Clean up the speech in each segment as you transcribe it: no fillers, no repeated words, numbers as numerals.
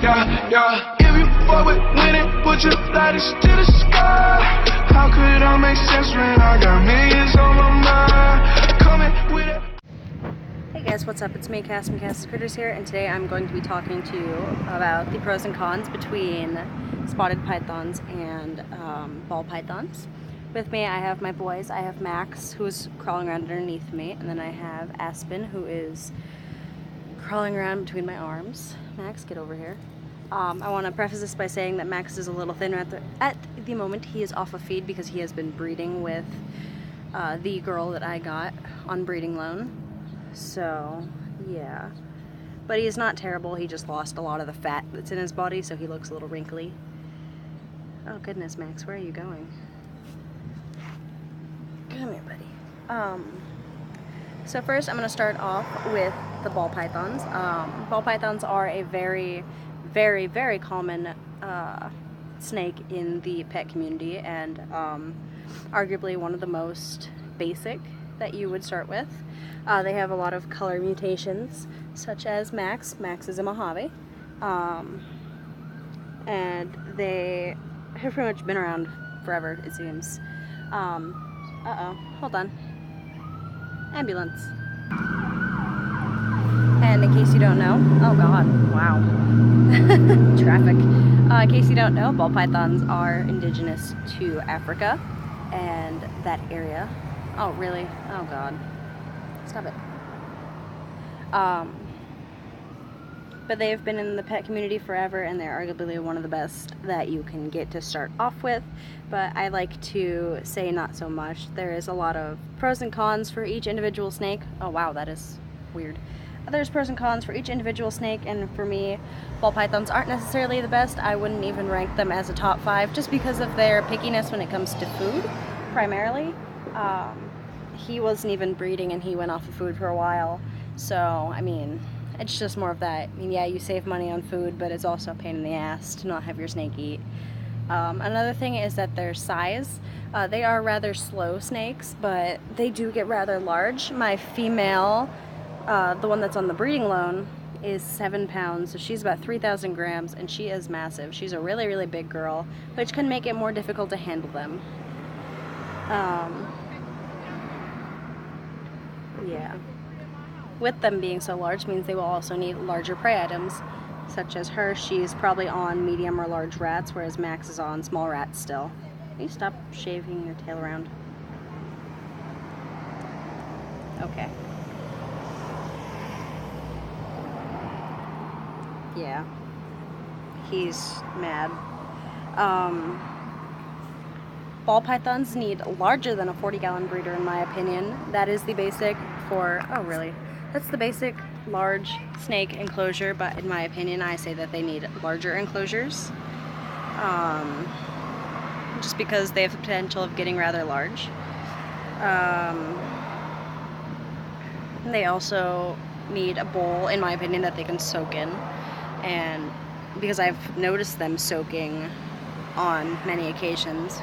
yeah. If you fuck with winning, put your lighters to the sky. How could I make sense when I got millions on my mind? Coming with it. Hey guys, what's up? It's me, Cass from Cass's Critters here, and today I'm going to be talking to you about the pros and cons between spotted pythons and ball pythons. With me, I have my boys. I have Max, who is crawling around underneath me, and then I have Aspen, who is crawling around between my arms. Max, get over here. I want to preface this by saying that Max is a little thinner at the moment. He is off a feed because he has been breeding with the girl that I got on breeding loan. So, yeah. But he is not terrible. He just lost a lot of the fat that's in his body, so he looks a little wrinkly. Oh goodness, Max, where are you going? Come here, buddy. So first I'm going to start off with the ball pythons. Ball pythons are a very, very, very common snake in the pet community, and arguably one of the most basic that you would start with. They have a lot of color mutations, such as Max. Max is a Mojave. And they have pretty much been around forever, it seems. Uh-oh, hold on. Ambulance. And in case you don't know, oh god, wow. Traffic. In case you don't know, ball pythons are indigenous to Africa and that area. Oh, really? Oh god. Stop it. But they've been in the pet community forever, and they're arguably one of the best that you can get to start off with. But I like to say not so much. There is a lot of pros and cons for each individual snake. Oh wow, that is weird. There's pros and cons for each individual snake, and for me, ball pythons aren't necessarily the best. I wouldn't even rank them as a top 5 just because of their pickiness when it comes to food, primarily. He wasn't even breeding and he went off of food for a while. So, I mean, it's just more of that. I mean, yeah, you save money on food, but it's also a pain in the ass to not have your snake eat. Another thing is that their size. They are rather slow snakes, but they do get rather large. My female, the one that's on the breeding loan, is 7 pounds, so she's about 3,000 grams, and she is massive. She's a really, really big girl, which can make it more difficult to handle them. Yeah. With them being so large means they will also need larger prey items, such as her. She's probably on medium or large rats, whereas Max is on small rats still. Can you stop shaving your tail around? Okay. Yeah. He's mad. Ball pythons need larger than a 40-gallon breeder, in my opinion. That is the basic for, oh really? That's the basic large snake enclosure, but in my opinion, I say that they need larger enclosures. Just because they have the potential of getting rather large. They also need a bowl, in my opinion, that they can soak in. And because I've noticed them soaking on many occasions,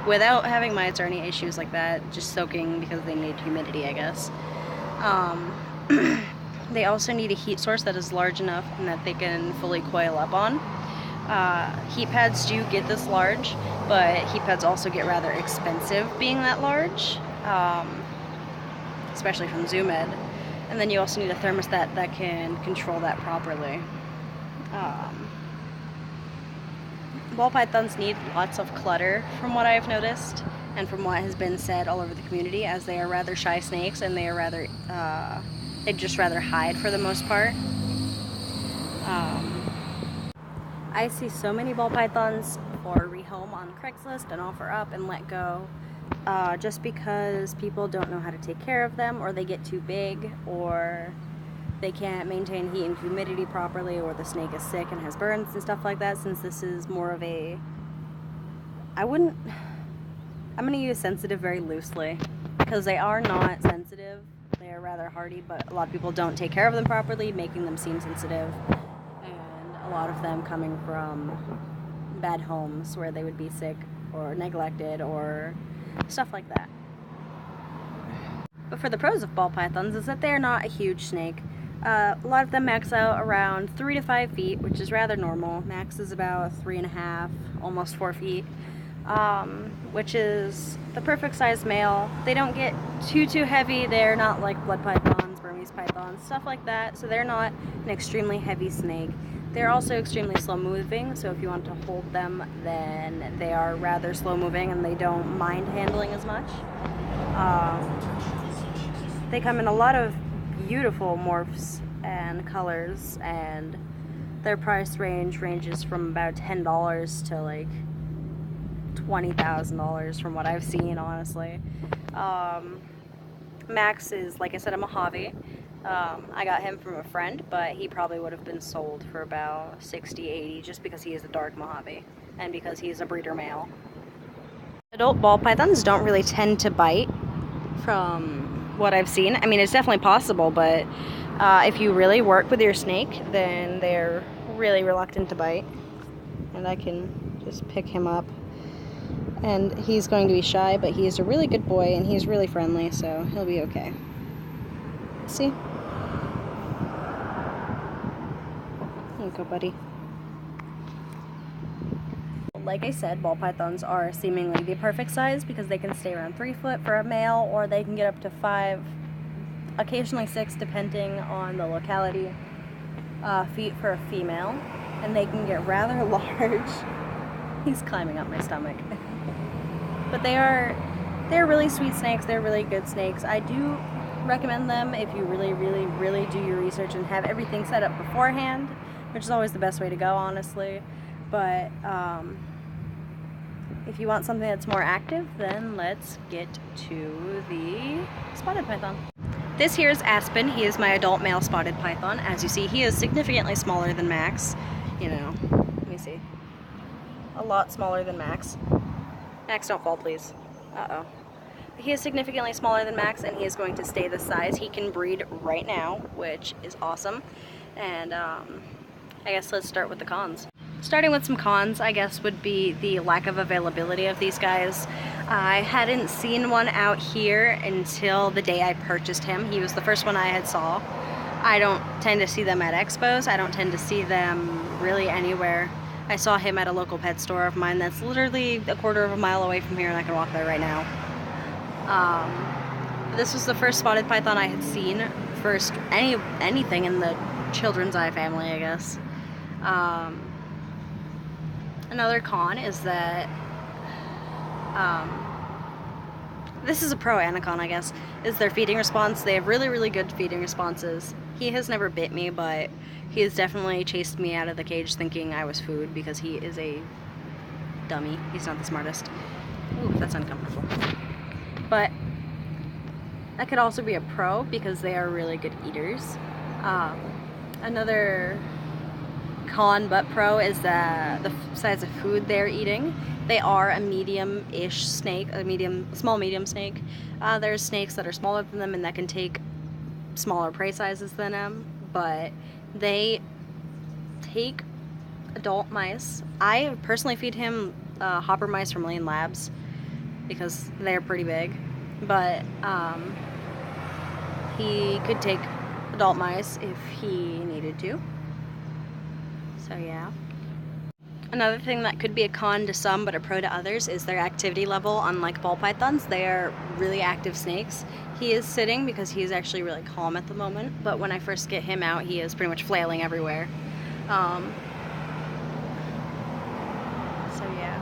without having mites or any issues like that, just soaking because they need humidity, I guess. They also need a heat source that is large enough and that they can fully coil up on. Heat pads do get this large, but heat pads also get rather expensive being that large, especially from Zoo Med. And then you also need a thermostat that can control that properly. Ball pythons need lots of clutter, from what I've noticed, and from what has been said all over the community, as they are rather shy snakes, and they are rather, they'd just rather hide for the most part. I see so many ball pythons for rehome on Craigslist and offer up and let go, just because people don't know how to take care of them, or they get too big, or they can't maintain heat and humidity properly, or the snake is sick and has burns and stuff like that. Since this is more of a, I'm going to use sensitive very loosely, because they are not sensitive. They are rather hardy, but a lot of people don't take care of them properly, making them seem sensitive, and a lot of them coming from bad homes where they would be sick or neglected or stuff like that. But for the pros of ball pythons is that they are not a huge snake. A lot of them max out around 3 to 5 feet, which is rather normal. Max is about 3.5, almost 4 feet, which is the perfect size male. They don't get too heavy. They're not like blood pythons, Burmese pythons, stuff like that. So they're not an extremely heavy snake. They're also extremely slow moving, so if you want to hold them, then they are rather slow moving and they don't mind handling as much. They come in a lot of beautiful morphs and colors, and their price ranges from about $10 to like $20,000 from what I've seen, honestly. Max is, like I said, a Mojave. I got him from a friend, but he probably would have been sold for about 60, 80 just because he is a dark Mojave and because he's a breeder male. Adult ball pythons don't really tend to bite from what I've seen. I mean, it's definitely possible, but if you really work with your snake, then they're really reluctant to bite. And I can just pick him up. And he's going to be shy, but he's a really good boy and he's really friendly, so he'll be okay. See? There you go, buddy. Like I said, ball pythons are seemingly the perfect size because they can stay around 3 foot for a male, or they can get up to 5, occasionally 6, depending on the locality, feet for a female. And they can get rather large. He's climbing up my stomach. But they're really sweet snakes. They're really good snakes. I do recommend them if you really do your research and have everything set up beforehand, which is always the best way to go, honestly. But if you want something that's more active, then let's get to the spotted python. This here is Aspen. He is my adult male spotted python. As you see, he is significantly smaller than Max. You know, let me see. A lot smaller than Max. Max, don't fall, please. Uh-oh. He is significantly smaller than Max, and he is going to stay this size. He can breed right now, which is awesome. And I guess let's start with the cons. Starting with some cons, I guess, would be the lack of availability of these guys. I hadn't seen one out here until the day I purchased him. He was the first one I had saw. I don't tend to see them at expos. I don't tend to see them really anywhere. I saw him at a local pet store of mine that's literally a quarter of a mile away from here, and I can walk there right now. This was the first spotted python I had seen, first anything in the children's eye family, I guess. Another con is that this is a pro anacon, I guess, is their feeding response. They have really good feeding responses. He has never bit me, but he has definitely chased me out of the cage thinking I was food because he is a dummy. He's not the smartest. Ooh, that's uncomfortable. But that could also be a pro because they are really good eaters. Another con but pro is the size of food they're eating. They are a medium-ish snake, small medium snake. There's snakes that are smaller than them and that can take smaller prey sizes than them, but they take adult mice. I personally feed him hopper mice from Lane Labs because they're pretty big, but he could take adult mice if he needed to. So yeah. Another thing that could be a con to some but a pro to others is their activity level. Unlike ball pythons, they are really active snakes. He is sitting because he is actually really calm at the moment, but when I first get him out, he is pretty much flailing everywhere. So yeah.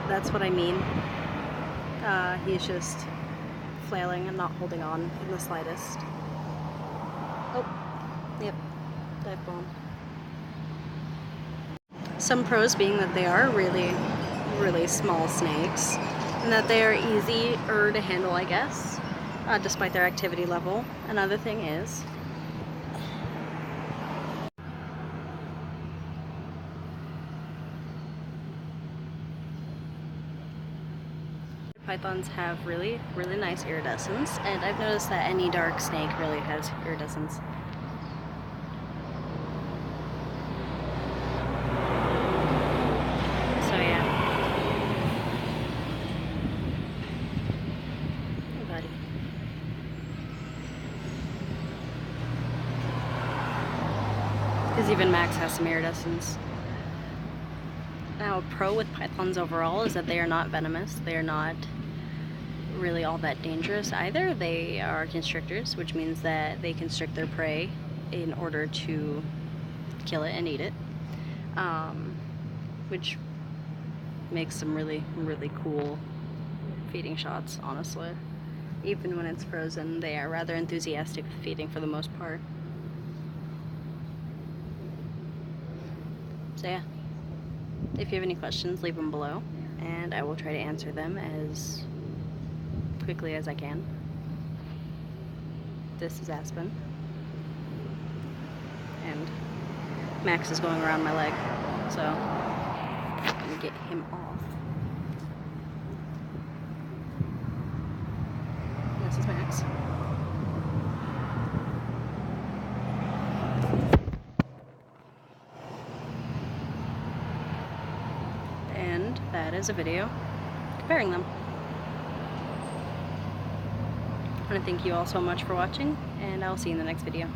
That's what I mean. He's just flailing and not holding on in the slightest. Oh, yep, dive bomb. Some pros being that they are really small snakes and that they are easier to handle, I guess, despite their activity level. Another thing is pythons have really nice iridescence, and I've noticed that any dark snake really has iridescence. So yeah. because even Max has some iridescence. Now, a pro with pythons overall is that they are not venomous. They are not really all that dangerous either. They are constrictors, which means that they constrict their prey in order to kill it and eat it, which makes some really, really cool feeding shots, honestly. Even when it's frozen, they are rather enthusiastic with feeding for the most part. So yeah, if you have any questions, leave them below, and I will try to answer them as quickly as I can. This is Aspen, and Max is going around my leg, so I'm gonna get him off. This is Max. And that is a video comparing them. I want to thank you all so much for watching, and I'll see you in the next video.